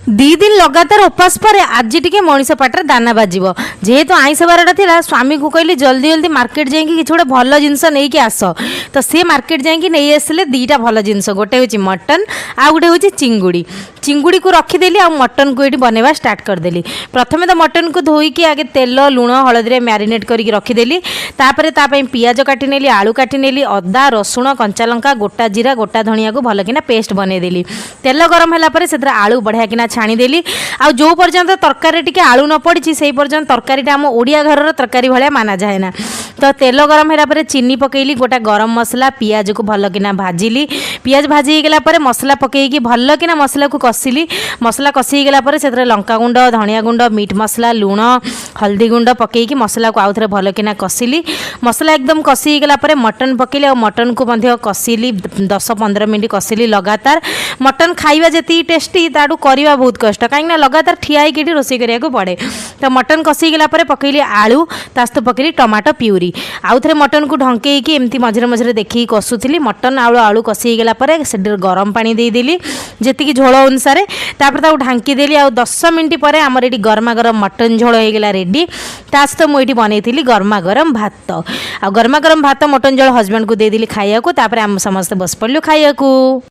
दी दिन लगातार उपास पर आज टिके मनीष पाटर दाना बाजिब जेहेतु आईस बारटा था स्वामी को कहली जल्दी जल्दी मार्केट जाकि कि गोटे भल जिनस नहीं आस तो सी मार्केट जाकि नहीं आसले दीटा भल जिनस गोटे हूँ मटन आ गोटे हूँ चिंगुड़ी चिंगुड़ी को रखीदेली आ मटन को ये बनवा स्टार्ट करदेली। प्रथम तो मटन को धोईकी आगे तेल लुण हलदी मैरिनेट करके रखीदेली तापर पियाज काटी नेली आलू काटी नेली अदा रसुण कंचा लंका गोटा जीरा गोटा धनिया को भलकिना पेस्ट बनईदेली। तेल गरम है से आलू बढ़िया किना छाणीदेली आ जो पर्यंत तरकारी टिके आलू न पड़ी से पर्यंत तरकारी आम ओडिया घर तरकारी भाया माना जाए ना। तो तेल गरम है चीनी पकईली गोटा गरम मसला पियाज को भलकिना भाजिली पियाज भाजी गला मसला पकईकी भलकिना मसला को कषिली मसला कषि गला से लंका गुंड धनिया गुंड मीट मसला लुण हल्दी गुंड पकईकी मसला को आउ थे भलकिना कषिली मसला एकदम कषि गला मटन पकईली और मटन को कषिली 10-15 मिनट कषिली लगातार। मटन खाइबा जी टेस्टी ताडू करवा बहुत कष्ट कहीं लगातार ठिया होगी रोषे करिया पड़े। तो मटन कषि गला पकईली आलू तास्त पकईली टमाटो प्यूरी आउ थे मटन को ढंकेकी एमती मझे मझे देखिए कषुली मटन आलू आलू कषि गला से गरम पानी देदेली जी झोल अनुसार तापर ढांकीदेली आ 10 मिनट पर आमर ये गरमा गरम मटन झोल होगा रेडी। तास्त मुझे बनई गरमा गरम भात आ गरमा गरम भात मटन झोल हजबैंड को देदेली खाइया को आम समस्ते बस पड़लु खाइया को।